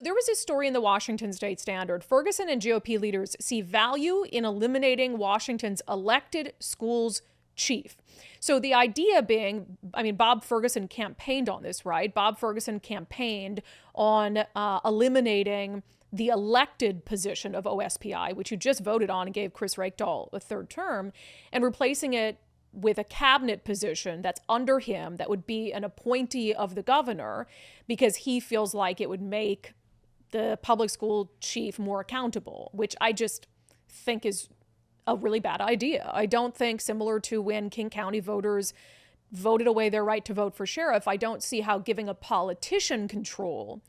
There was this story in the Washington State Standard. Ferguson and GOP leaders see value in eliminating Washington's elected schools chief. So the idea being, I mean, Bob Ferguson campaigned on this, right? Bob Ferguson campaigned on eliminating the elected position of OSPI, which you just voted on and gave Chris Rakedahl a third term, and replacing it with a cabinet position that's under him that would be an appointee of the governor, because he feels like it would make the public school chief more accountable, which I just think is a really bad idea. I don't think, similar to when King County voters voted away their right to vote for sheriff, I don't see how giving a politician control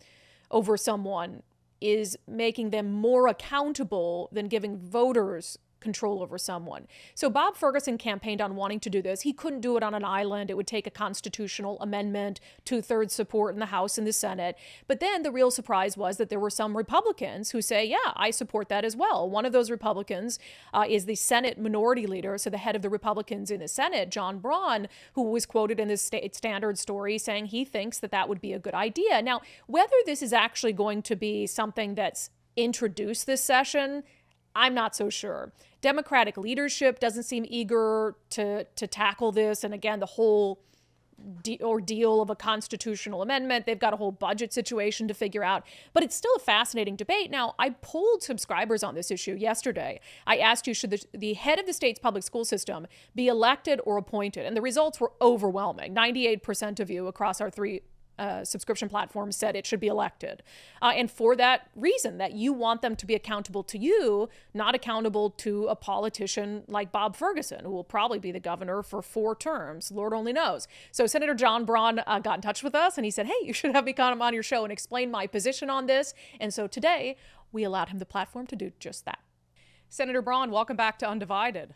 over someone is making them more accountable than giving voters control over someone. So Bob Ferguson campaigned on wanting to do this. He couldn't do it on an island. It would take a constitutional amendment, 2/3 support in the House and the Senate. But then the real surprise was that there were some Republicans who say, yeah, I support that as well. One of those Republicans is the Senate Minority Leader, so the head of the Republicans in the Senate, John Braun, who was quoted in this State Standard story saying he thinks that that would be a good idea. Now, whether this is actually going to be something that's introduced this session, I'm not so sure. Democratic leadership doesn't seem eager to tackle this. And again, the whole ordeal of a constitutional amendment, they've got a whole budget situation to figure out. But it's still a fascinating debate. Now, I polled subscribers on this issue yesterday. I asked you, should the head of the state's public school system be elected or appointed? And the results were overwhelming. 98% of you across our three subscription platforms said it should be elected. And for that reason, that you want them to be accountable to you, not accountable to a politician like Bob Ferguson, who will probably be the governor for 4 terms. Lord only knows. So Senator John Braun got in touch with us and he said, hey, you should have me come on your show and explain my position on this. And so today we allowed him the platform to do just that. Senator Braun, welcome back to Undivided.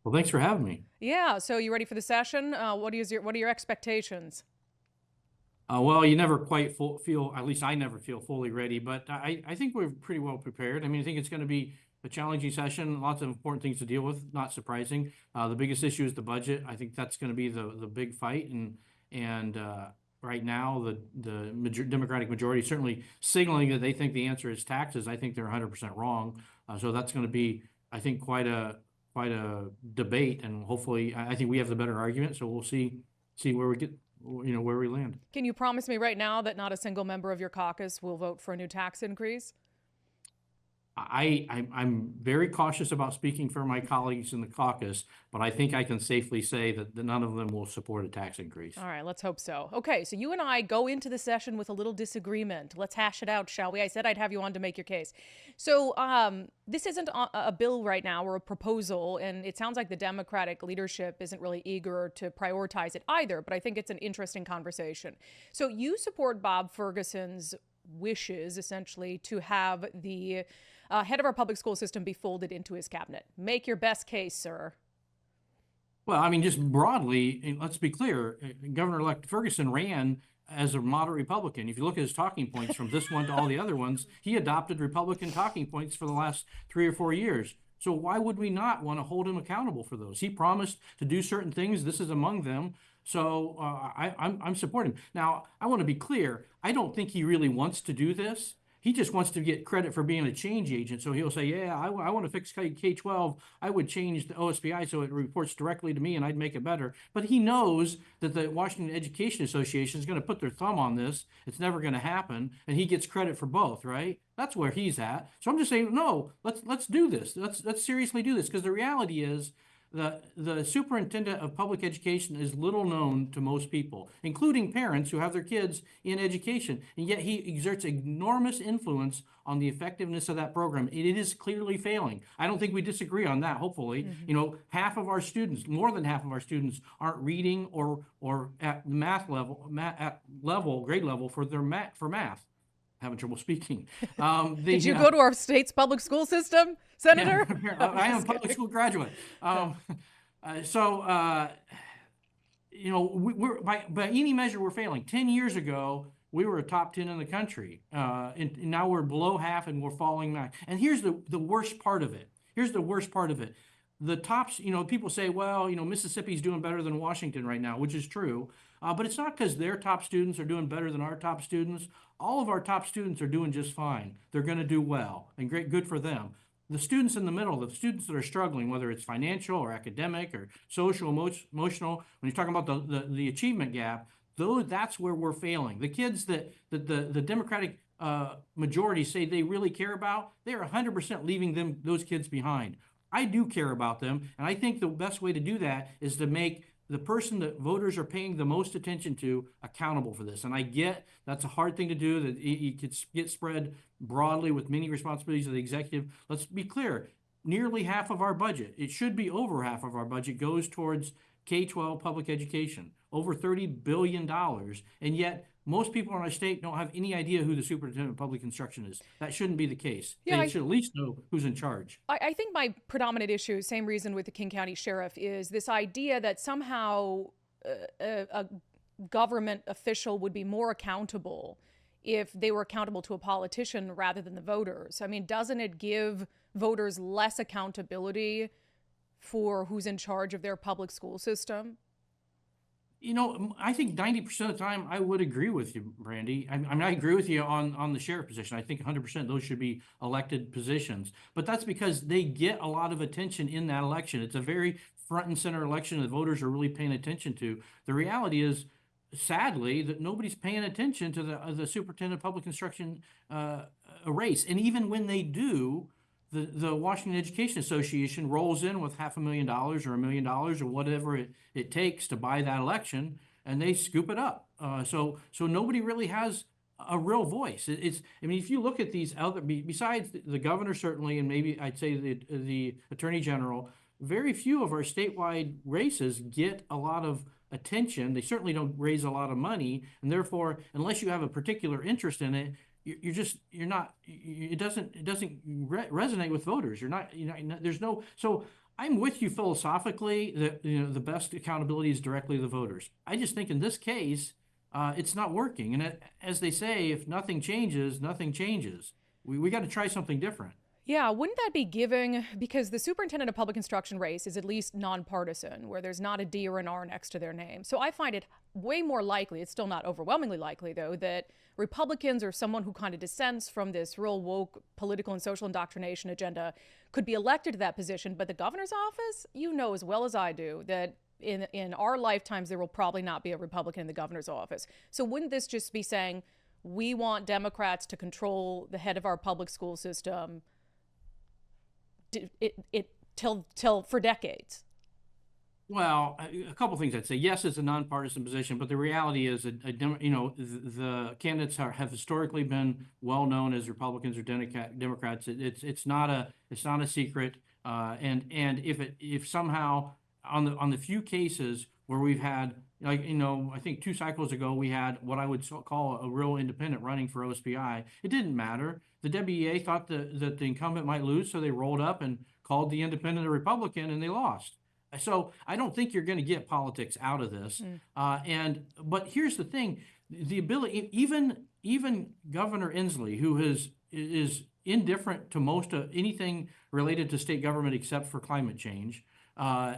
Well, thanks for having me. Yeah. So you ready for the session? What are your expectations? Well, you never quite feel, at least I never feel fully ready, but I think we're pretty well prepared. I mean, I think it's going to be a challenging session, lots of important things to deal with, not surprising. The biggest issue is the budget. I think that's going to be the big fight. And right now, the Democratic majority is certainly signaling that they think the answer is taxes. I think they're 100% wrong. So that's going to be, I think, quite a debate. And hopefully, I think we have the better argument. So we'll see where we get. Where we land. Can you promise me right now that not a single member of your caucus will vote for a new tax increase? I'm very cautious about speaking for my colleagues in the caucus, but I think I can safely say that none of them will support a tax increase. All right, let's hope so. Okay, so you and I go into the session with a little disagreement. Let's hash it out, shall we? I said I'd have you on to make your case. So this isn't a bill right now or a proposal, and it sounds like the Democratic leadership isn't really eager to prioritize it either, but I think it's an interesting conversation. So you support Bob Ferguson's wishes, essentially, to have the head of our public school system be folded into his cabinet. Make your best case, sir. Well, I mean, just broadly, let's be clear, Governor-elect Ferguson ran as a moderate Republican. If you look at his talking points from this one to all the other ones, he adopted Republican talking points for the last 3 or 4 years. So why would we not want to hold him accountable for those? He promised to do certain things. This is among them. So I'm supporting him. Now, I want to be clear. I don't think he really wants to do this. He just wants to get credit for being a change agent. So he'll say, yeah, I want to fix K-12. I would change the OSPI so it reports directly to me and I'd make it better. But he knows that the Washington Education Association is going to put their thumb on this. It's never going to happen. And he gets credit for both, right? That's where he's at. So I'm just saying, no, let's do this. Let's seriously do this, because the reality is the superintendent of public education is little known to most people, including parents who have their kids in education, and yet he exerts enormous influence on the effectiveness of that program. It is clearly failing. I don't think we disagree on that, hopefully. Half of our students, more than half of our students, aren't reading or at math level, grade level for math. Having trouble speaking. Did you go to our state's public school system, Senator? Yeah, I am a public school graduate. We're by any measure, we're failing. 10 years ago, we were a top 10 in the country, and now we're below half, and we're falling back. And here's the worst part of it. The tops, people say, well, Mississippi's doing better than Washington right now, which is true. But it's not because their top students are doing better than our top students. All of our top students are doing just fine. They're going to do well, and great, good for them. The students in the middle, the students that are struggling, whether it's financial or academic or social, emotional, when you're talking about the achievement gap, that's where we're failing. The kids that the Democratic majority say they really care about, they are 100% leaving those kids behind. I do care about them, and I think the best way to do that is to make the person that voters are paying the most attention to accountable for this. And I get that's a hard thing to do, that it could get spread broadly with many responsibilities of the executive. Let's be clear, nearly half of our budget, it should be over half of our budget, goes towards K-12 public education, over $30 billion. And yet most people in our state don't have any idea who the superintendent of public instruction is. That shouldn't be the case. Yeah, they should at least know who's in charge. I think my predominant issue, same reason with the King County Sheriff, is this idea that somehow a government official would be more accountable if they were accountable to a politician rather than the voters. I mean, doesn't it give voters less accountability for who's in charge of their public school system? I think 90% of the time I would agree with you, Brandi. I agree with you on the sheriff position. I think 100% those should be elected positions. But that's because they get a lot of attention in that election. It's a very front and center election that voters are really paying attention to. The reality is, sadly, that nobody's paying attention to the superintendent of public instruction race. And even when they do, the Washington Education Association rolls in with $500,000 or $1 million or whatever it takes to buy that election, and they scoop it up. So nobody really has a real voice. I mean, if you look at these other, besides the governor certainly, and maybe I'd say the attorney general, very few of our statewide races get a lot of attention. They certainly don't raise a lot of money, and therefore, unless you have a particular interest in it, it doesn't resonate with voters. There's no. So I'm with you philosophically that the best accountability is directly to the voters. I just think in this case, it's not working. And as they say, if nothing changes, nothing changes. We got to try something different. Yeah, wouldn't that be giving, because the superintendent of public instruction race is at least nonpartisan, where there's not a D or an R next to their name. So I find it way more likely, it's still not overwhelmingly likely though, that Republicans or someone who kind of dissents from this real woke political and social indoctrination agenda could be elected to that position. But the governor's office, you know as well as I do that in our lifetimes there will probably not be a Republican in the governor's office. So wouldn't this just be saying, we want Democrats to control the head of our public school system till for decades? Well, a couple things I'd say. Yes, it's a nonpartisan position, but the reality is that the candidates have historically been well known as Republicans or Democrats. It's not a secret. And if somehow on the few cases where we've had, I think 2 cycles ago we had what I would call a real independent running for OSPI. It didn't matter. The WEA thought that the incumbent might lose, so they rolled up and called the independent a Republican, and they lost. So I don't think you're going to get politics out of this. But here's the thing: the ability, even Governor Inslee, who is indifferent to most of anything related to state government except for climate change.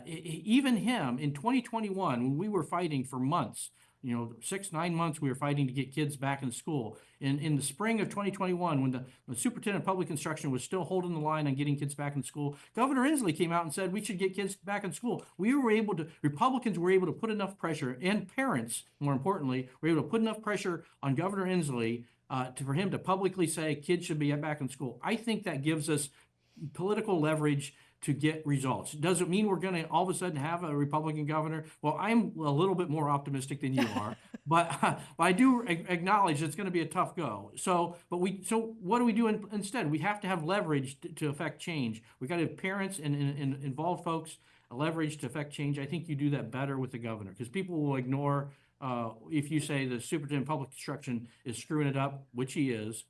Even him in 2021, when we were fighting for months, 6-9 months, we were fighting to get kids back in school. In the spring of 2021, when the superintendent of public instruction was still holding the line on getting kids back in school, Governor Inslee came out and said we should get kids back in school. Republicans were able to put enough pressure, and parents, more importantly, were able to put enough pressure on Governor Inslee for him to publicly say kids should be back in school. I think that gives us political leverage to get results. Does it mean we're going to all of a sudden have a Republican governor? Well, I'm a little bit more optimistic than you are, but I do acknowledge it's going to be a tough go. So what do we do instead? We have to have leverage to affect change. We got to have parents and involved folks leverage to affect change. I think you do that better with the governor, because people will ignore if you say the superintendent of public instruction is screwing it up, which he is.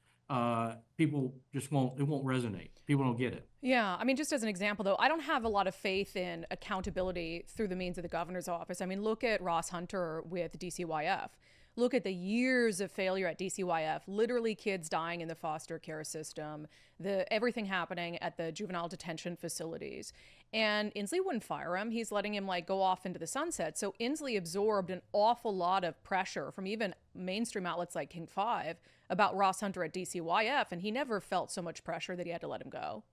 People just won't resonate. People don't get it. Yeah, I mean, just as an example, though, I don't have a lot of faith in accountability through the means of the governor's office. I mean, look at Ross Hunter with DCYF. look at the years of failure at DCYF, literally kids dying in the foster care system, the everything happening at the juvenile detention facilities. And Inslee wouldn't fire him. He's letting him like go off into the sunset. So Inslee absorbed an awful lot of pressure from even mainstream outlets like King 5 about Ross Hunter at DCYF, and he never felt so much pressure that he had to let him go.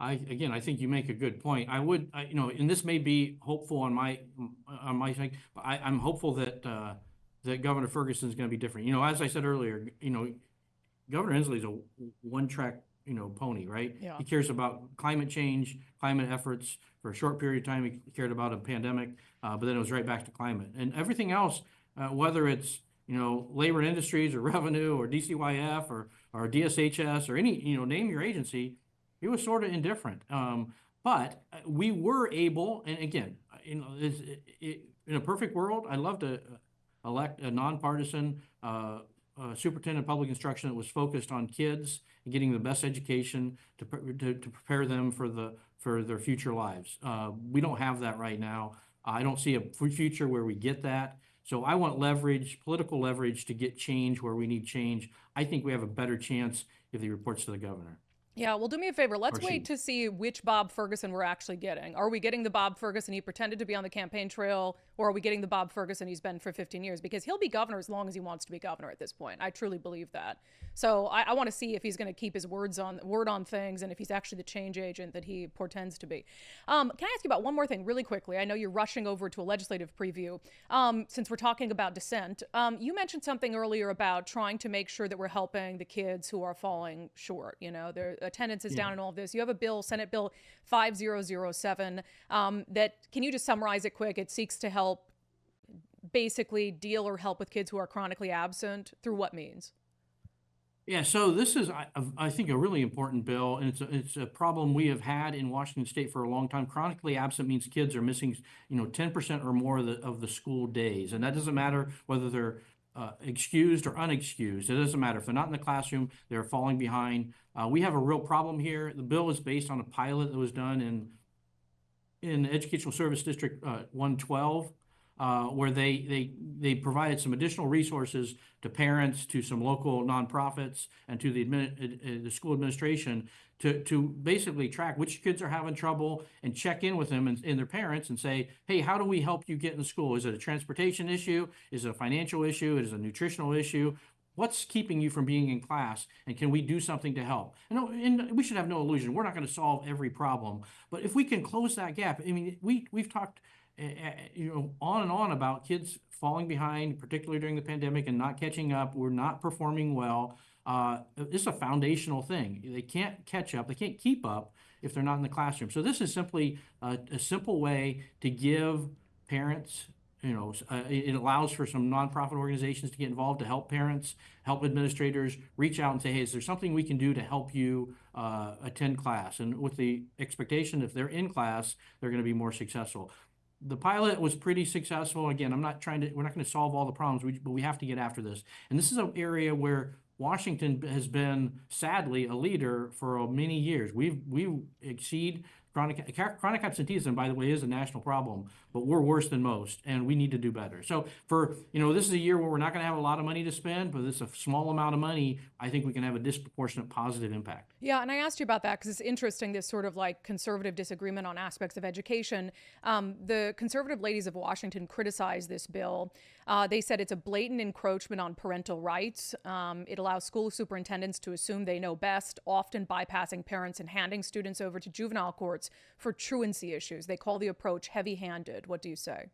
I think you make a good point. And this may be hopeful on my thing, but I'm hopeful that Governor Ferguson is going to be different. As I said earlier, Governor Inslee's a one-track, pony, right? Yeah. He cares about climate change, climate efforts. For a short period of time, he cared about a pandemic, but then it was right back to climate. And everything else, whether it's, labor and industries or revenue or DCYF or DSHS or any, name your agency, he was sort of indifferent. But we were able, and again, in a perfect world, I'd love to elect a nonpartisan superintendent of public instruction that was focused on kids and getting the best education to prepare them for their future lives. We don't have that right now. I don't see a future where we get that. So I want leverage, political leverage, to get change where we need change. I think we have a better chance if he reports to the governor. Yeah, well, do me a favor. Let's Or she. wait to see which Bob Ferguson we're actually getting. Are we getting the Bob Ferguson he pretended to be on the campaign trail, or are we getting the Bob Ferguson he's been for 15 years? Because he'll be governor as long as he wants to be governor at this point. I truly believe that. So I want to see if he's going to keep his word on things, and if he's actually the change agent that he portends to be. Can I ask you about one more thing really quickly? I know you're rushing over to a legislative preview. Since we're talking about dissent, you mentioned something earlier about trying to make sure that we're helping the kids who are falling short. Their attendance is down in all of this. You have a bill, Senate Bill 5007, that, can you just summarize it quick? It seeks to help basically deal or help with kids who are chronically absent through what means? Yeah, so this is, I think, a really important bill, and it's a problem we have had in Washington State for a long time. Chronically absent means kids are missing, 10% or more of the school days, and that doesn't matter whether they're excused or unexcused. It doesn't matter if they're not in the classroom; they're falling behind. We have a real problem here. The bill is based on a pilot that was done in Educational Service District 112. Where they provided some additional resources to parents, to some local nonprofits, and to the school administration to basically track which kids are having trouble and check in with them and their parents and say, hey, how do we help you get in school? Is it a transportation issue? Is it a financial issue? Is it a nutritional issue? What's keeping you from being in class, and can we do something to help? And we should have no illusion. We're not going to solve every problem, but if we can close that gap, I mean, we've talked on and on about kids falling behind, particularly during the pandemic, and not catching up. We're not performing well. It's a foundational thing. They can't catch up. They can't keep up if they're not in the classroom. So this is simply a simple way to give parents, it allows for some nonprofit organizations to get involved, to help parents, help administrators reach out and say, hey, is there something we can do to help you attend class? And with the expectation, if they're in class, they're going to be more successful. The pilot was pretty successful. Again, we're not going to solve all the problems, but we have to get after this. And this is an area where Washington has been, sadly, a leader for many years. We exceed chronic absenteeism, by the way, is a national problem, but we're worse than most, and we need to do better. So this is a year where we're not going to have a lot of money to spend, but it's a small amount of money. I think we can have a disproportionate positive impact. Yeah, and I asked you about that because it's interesting, this sort of like conservative disagreement on aspects of education. The conservative ladies of Washington criticized this bill. They said it's a blatant encroachment on parental rights. It allows school superintendents to assume they know best, often bypassing parents and handing students over to juvenile courts for truancy issues. They call the approach heavy-handed. What do you say?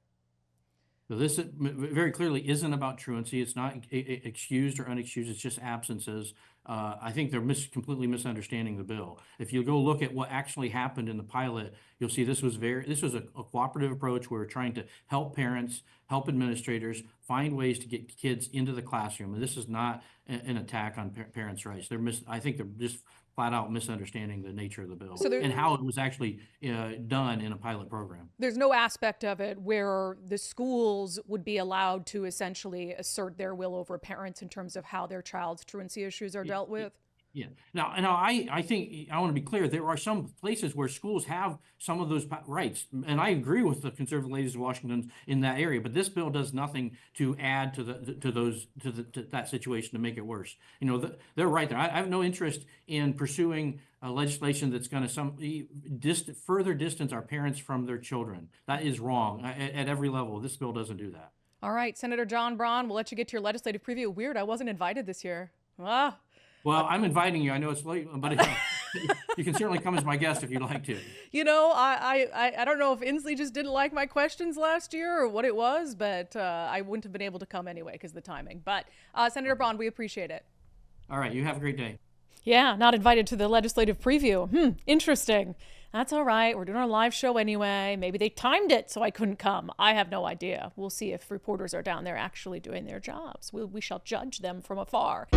So this very clearly isn't about truancy. It's not excused or unexcused. It's just absences. I think they're completely misunderstanding the bill. If you go look at what actually happened in the pilot, you'll see this was a cooperative approach. We were trying to help parents, help administrators find ways to get kids into the classroom. And this is not an attack on parents' rights. I think they're just flat out misunderstanding the nature of the bill and how it was actually done in a pilot program. There's no aspect of it where the schools would be allowed to essentially assert their will over parents in terms of how their child's truancy issues are dealt with? Yeah. Now, I think I want to be clear. There are some places where schools have some of those rights, and I agree with the conservative ladies of Washington in that area. But this bill does nothing to add to to that situation to make it worse. They're right there. I have no interest in pursuing legislation that's going to further distance our parents from their children. That is wrong at every level. This bill doesn't do that. All right, Senator John Braun, we'll let you get to your legislative preview. Weird, I wasn't invited this year. Ah. Well, I'm inviting you. I know it's late, but you can certainly come as my guest if you'd like to. I don't know if Inslee just didn't like my questions last year or what it was, but I wouldn't have been able to come anyway because of the timing. But Senator Braun, we appreciate it. All right, you have a great day. Yeah, not invited to the legislative preview. Interesting. That's all right. We're doing our live show anyway. Maybe they timed it so I couldn't come. I have no idea. We'll see if reporters are down there actually doing their jobs. We shall judge them from afar.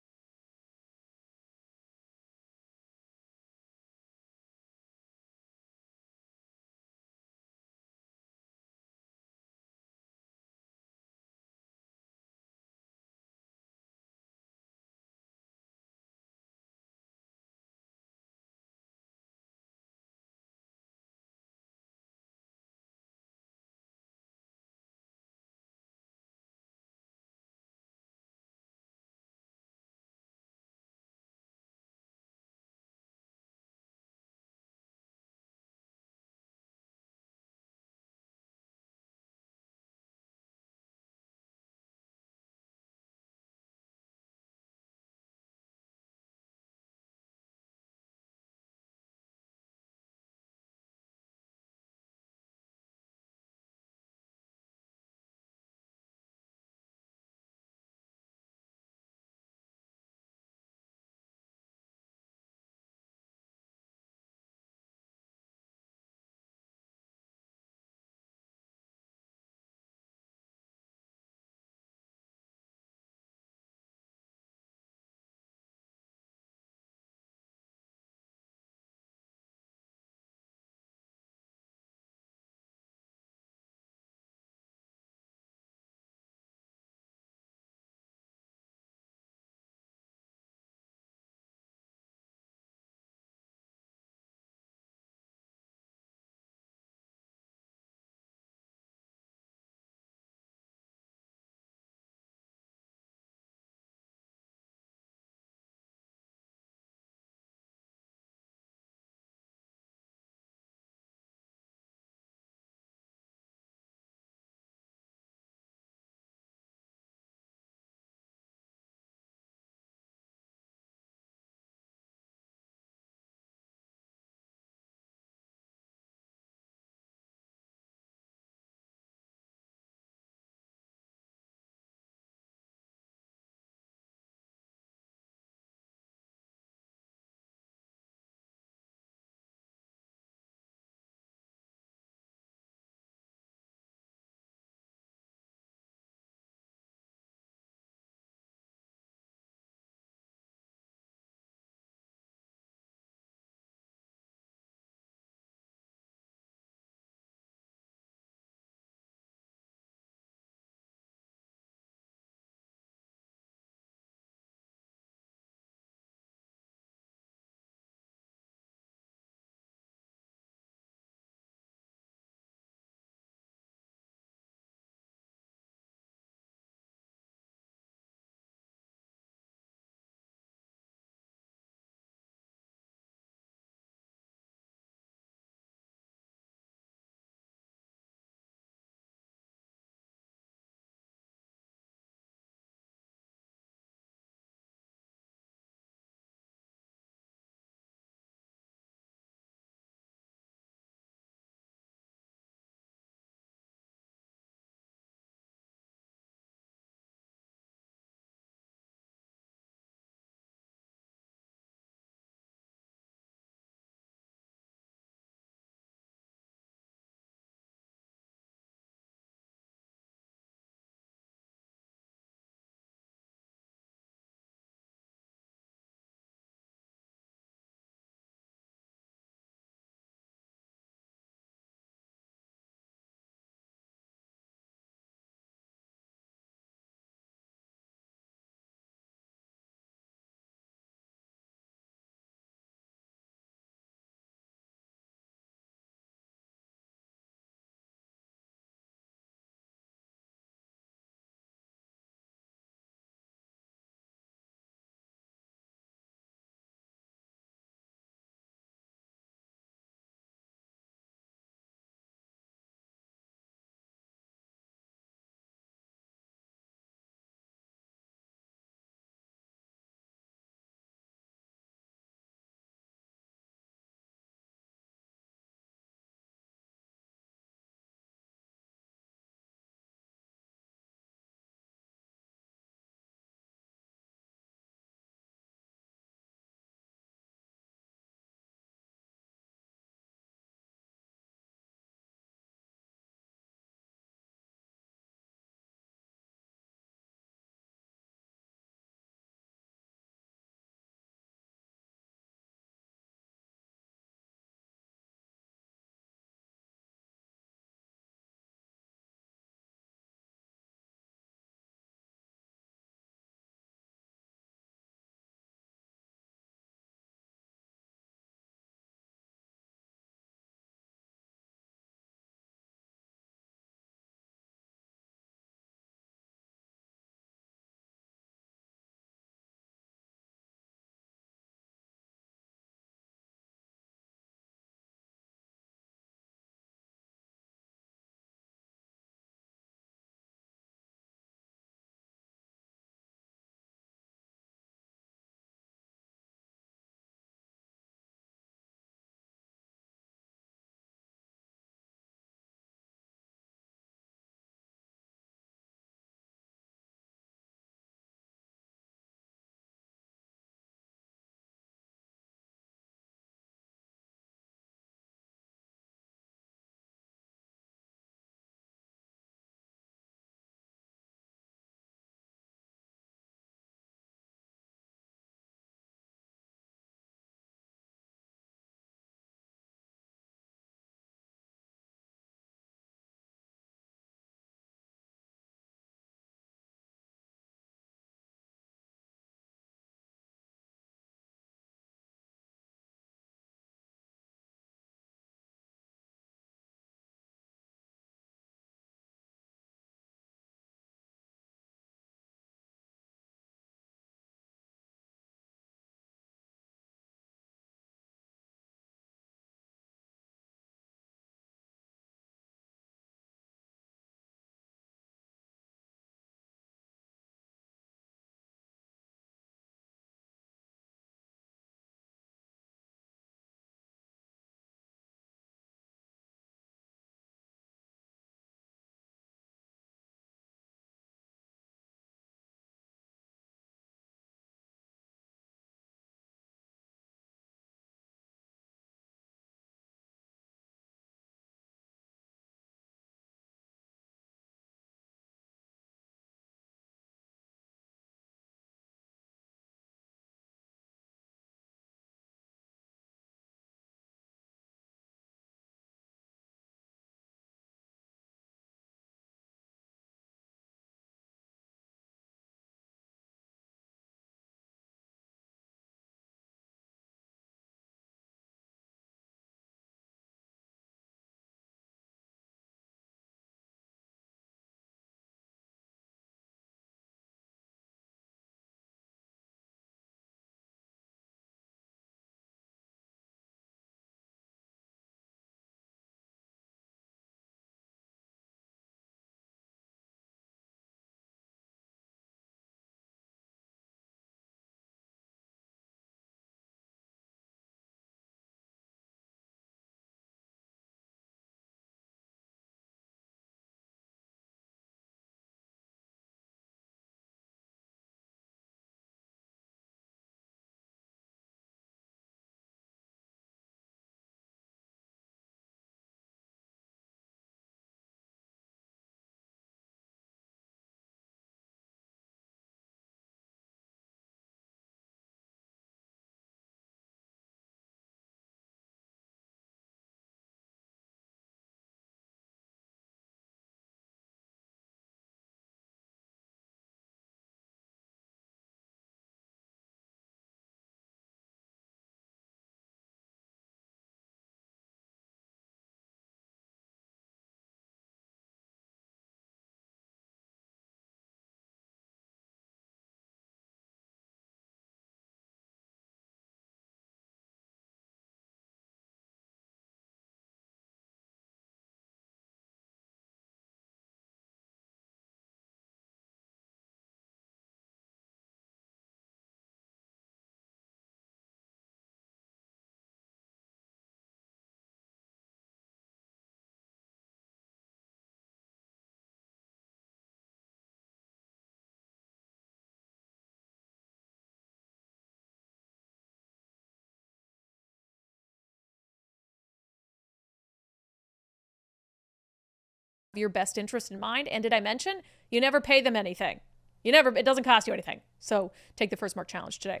your best interest in mind. And did I mention you never pay them anything? It doesn't cost you anything. So take the First Mark Challenge today.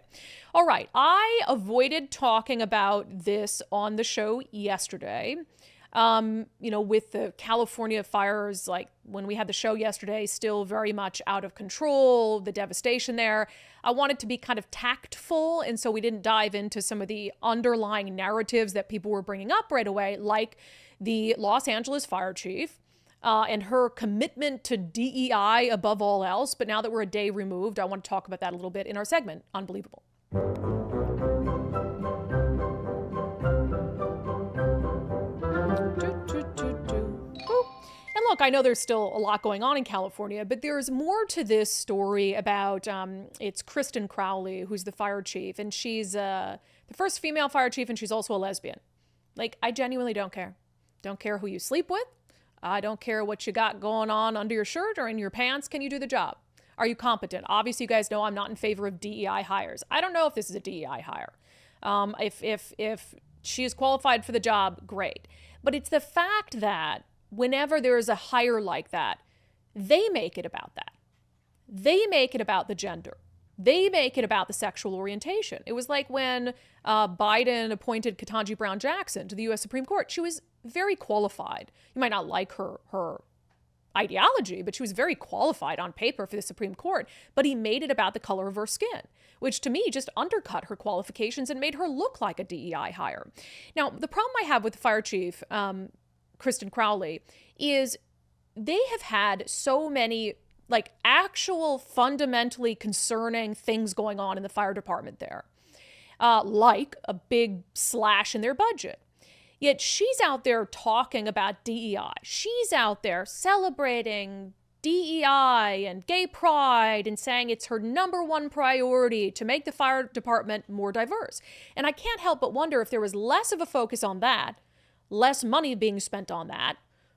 All right. I avoided talking about this on the show yesterday. With the California fires, like when we had the show yesterday, still very much out of control, the devastation there. I wanted to be kind of tactful. And so we didn't dive into some of the underlying narratives that people were bringing up right away, like the Los Angeles fire chief and her commitment to DEI above all else. But now that we're a day removed, I want to talk about that a little bit in our segment, Unbelievable. And look, I know there's still a lot going on in California, but there's more to this story about, it's Kristen Crowley, who's the fire chief, and she's the first female fire chief, and she's also a lesbian. Like, I genuinely don't care. Don't care who you sleep with. I don't care what you got going on under your shirt or in your pants. Can you do the job? Are you competent? Obviously, you guys know I'm not in favor of DEI hires. I don't know if this is a DEI hire. If she is qualified for the job, great. But it's the fact that whenever there is a hire like that, they make it about that. They make it about the gender. They make it about the sexual orientation. It was like when Biden appointed Ketanji Brown Jackson to the U.S. Supreme Court. She was very qualified. You might not like her ideology, but she was very qualified on paper for the Supreme Court. But he made it about the color of her skin, which to me just undercut her qualifications and made her look like a DEI hire. Now, the problem I have with the fire chief, Kristen Crowley, is they have had so many like actual fundamentally concerning things going on in the fire department there, like a big slash in their budget. Yet she's out there talking about DEI. She's out there celebrating DEI and gay pride and saying it's her number one priority to make the fire department more diverse. And I can't help but wonder if there was less of a focus on that, less money being spent on that,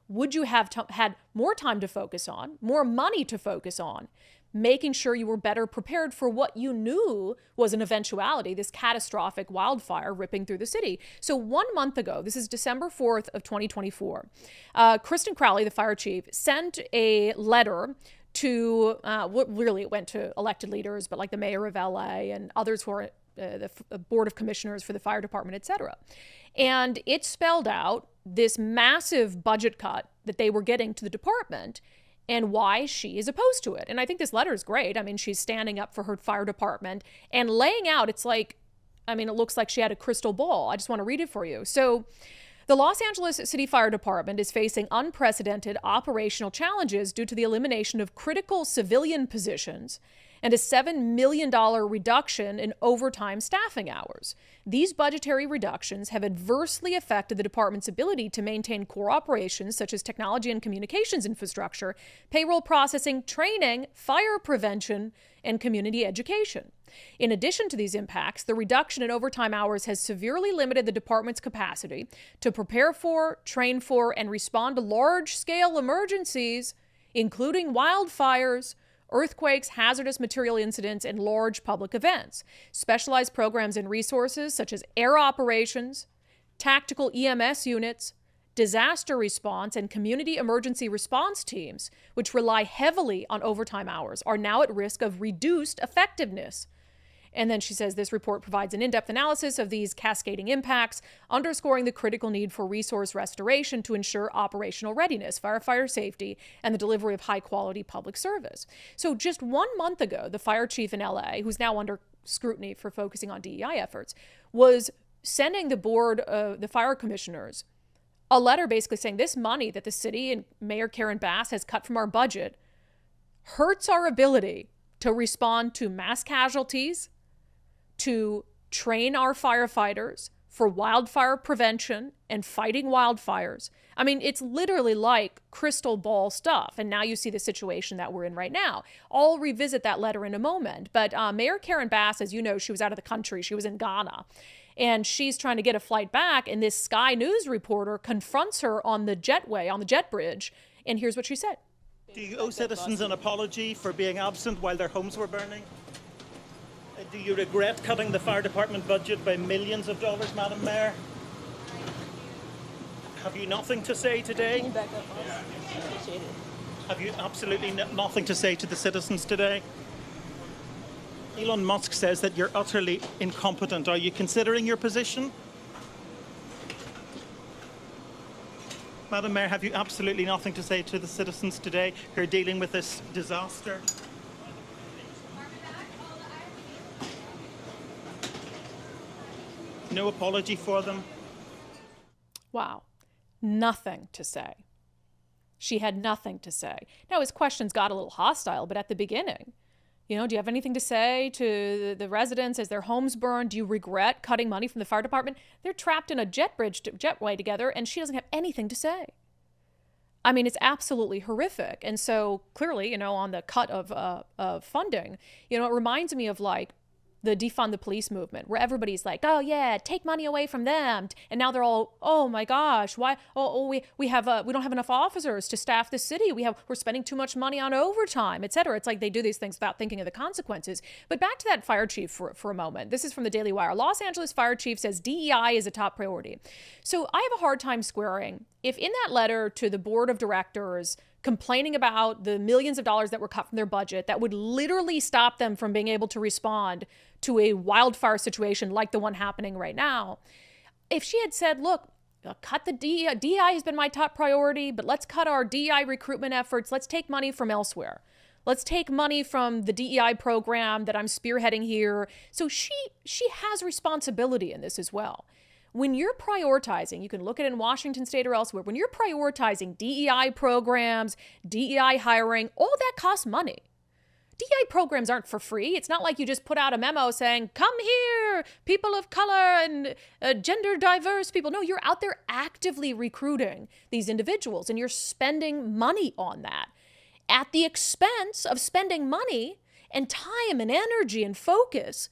would you have had more time to focus on, more money to focus on, making sure you were better prepared for what you knew was an eventuality, this catastrophic wildfire ripping through the city? So 1 month ago, this is December 4th of 2024, Kristen Crowley, the fire chief, sent a letter to, it went to elected leaders, but like the mayor of LA and others who are the board of commissioners for the fire department, et cetera. And it spelled out this massive budget cut that they were getting to the department and why she is opposed to it. And I think this letter is great. I mean, she's standing up for her fire department and laying out, it's like, I mean, it looks like she had a crystal ball. I just want to read it for you. So the Los Angeles City Fire Department is facing unprecedented operational challenges due to the elimination of critical civilian positions and a $7 million reduction in overtime staffing hours. These budgetary reductions have adversely affected the department's ability to maintain core operations such as technology and communications infrastructure, payroll processing, training, fire prevention, and community education. In addition to these impacts, the reduction in overtime hours has severely limited the department's capacity to prepare for, train for, and respond to large-scale emergencies, including wildfires, earthquakes, hazardous material incidents, and large public events. Specialized programs and resources such as air operations, tactical EMS units, disaster response, and community emergency response teams, which rely heavily on overtime hours, are now at risk of reduced effectiveness. And then she says this report provides an in-depth analysis of these cascading impacts, underscoring the critical need for resource restoration to ensure operational readiness, firefighter safety, and the delivery of high-quality public service. So just 1 month ago, the fire chief in LA, who's now under scrutiny for focusing on DEI efforts, was sending the board of the fire commissioners a letter basically saying this money that the city and Mayor Karen Bass has cut from our budget hurts our ability to respond to mass casualties, to train our firefighters for wildfire prevention and fighting wildfires. I mean, it's literally like crystal ball stuff. And now you see the situation that we're in right now. I'll revisit that letter in a moment. But Mayor Karen Bass, as you know, she was out of the country. She was in Ghana. And she's trying to get a flight back. And this Sky News reporter confronts her on the jetway, on the jet bridge. And here's what she said. Do you owe citizens an apology for being absent while their homes were burning? Do you regret cutting the fire department budget by millions of dollars, Madam Mayor? Have you nothing to say today? Can you back up, please? Appreciate it. Have you absolutely nothing to say to the citizens today? Elon Musk says that you're utterly incompetent. Are you considering your position? Madam Mayor, have you absolutely nothing to say to the citizens today who are dealing with this disaster? No apology for them? Wow. Nothing to say. She had nothing to say. Now, his questions got a little hostile, but at the beginning, do you have anything to say to the residents as their homes burned? Do you regret cutting money from the fire department? They're trapped in a jetway together, and she doesn't have anything to say. I mean, it's absolutely horrific. And so clearly, on the cut of funding, it reminds me of like the defund the police movement, where everybody's like, oh yeah, take money away from them. And now they're all, oh my gosh, why? We don't have enough officers to staff the city. We're spending too much money on overtime, et cetera. It's like they do these things without thinking of the consequences. But back to that fire chief for a moment. This is from the Daily Wire. Los Angeles fire chief says DEI is a top priority. So I have a hard time squaring if in that letter to the board of directors complaining about the millions of dollars that were cut from their budget that would literally stop them from being able to respond to a wildfire situation like the one happening right now. If she had said, look, cut the DEI has been my top priority, but let's cut our DEI recruitment efforts. Let's take money from elsewhere. Let's take money from the DEI program that I'm spearheading here. So she has responsibility in this as well. When you're prioritizing, you can look at it in Washington State or elsewhere, when you're prioritizing DEI programs, DEI hiring, all that costs money. DEI programs aren't for free. It's not like you just put out a memo saying, come here, people of color and gender diverse people. No, you're out there actively recruiting these individuals and you're spending money on that at the expense of spending money and time and energy and focus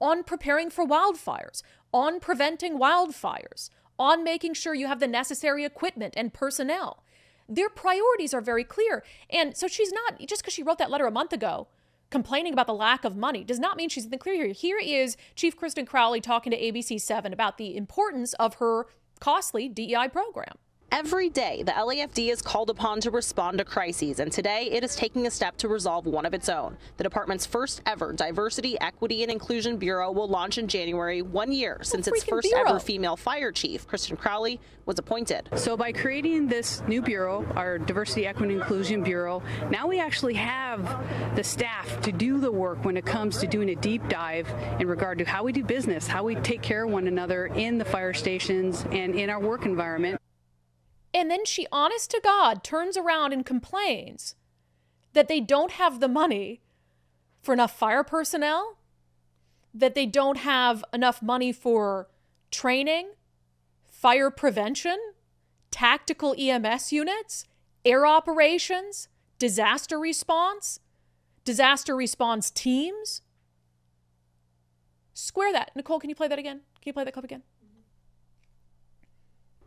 on preparing for wildfires, on preventing wildfires, on making sure you have the necessary equipment and personnel. Their priorities are very clear. And so she's not, just because she wrote that letter a month ago, complaining about the lack of money, does not mean she's in the clear here. Here is Chief Kristen Crowley talking to ABC 7 about the importance of her costly DEI program. Every day, the LAFD is called upon to respond to crises, and today it is taking a step to resolve one of its own. The department's first ever Diversity, Equity, and Inclusion Bureau will launch in January, 1 year since its first ever female fire chief, Kristen Crowley, was appointed. So by creating this new bureau, our Diversity, Equity, and Inclusion Bureau, now we actually have the staff to do the work when it comes to doing a deep dive in regard to how we do business, how we take care of one another in the fire stations and in our work environment. And then she, honest to God, turns around and complains that they don't have the money for enough fire personnel, that they don't have enough money for training, fire prevention, tactical EMS units, air operations, disaster response teams. Square that. Nicole, can you play that again? Can you play that clip again?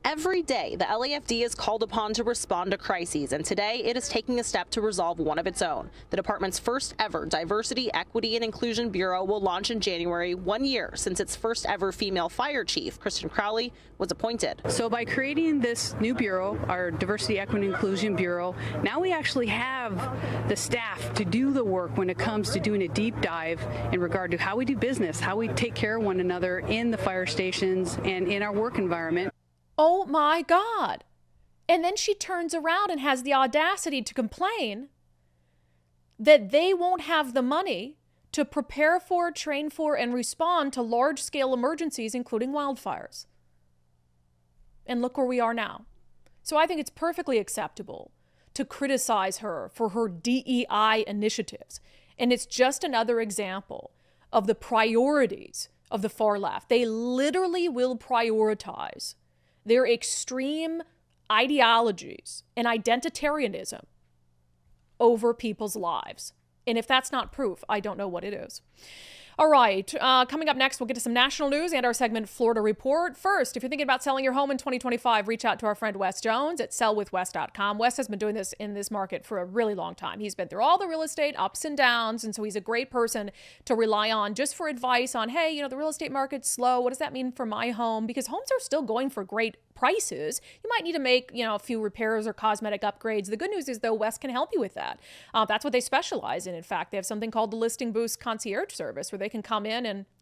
Every day, the LAFD is called upon to respond to crises, and today it is taking a step to resolve one of its own. The department's first ever Diversity, Equity, and Inclusion Bureau will launch in January, 1 year since its first ever female fire chief, Kristen Crowley, was appointed. So by creating this new bureau, our Diversity, Equity, and Inclusion Bureau, now we actually have the staff to do the work when it comes to doing a deep dive in regard to how we do business, how we take care of one another in the fire stations and in our work environment. Oh my God. And then she turns around and has the audacity to complain that they won't have the money to prepare for, train for, and respond to large-scale emergencies, including wildfires. And look where we are now. So I think it's perfectly acceptable to criticize her for her DEI initiatives. And it's just another example of the priorities of the far left. They literally will prioritize their extreme ideologies and identitarianism over people's lives. And if that's not proof, I don't know what it is. All right, coming up next, we'll get to some national news and our segment Florida Report. First, if you're thinking about selling your home in 2025, reach out to our friend Wes Jones at sellwithwes.com. Wes has been doing this in this market for a really long time. He's been through all the real estate ups and downs, and so he's a great person to rely on just for advice on, hey, the real estate market's slow. What does that mean for my home? Because homes are still going for great prices. You might need to make, a few repairs or cosmetic upgrades. The good news is, though, Wes can help you with that. That's what they specialize in. In fact, they have something called the Listing Boost Concierge Service, where they can come in and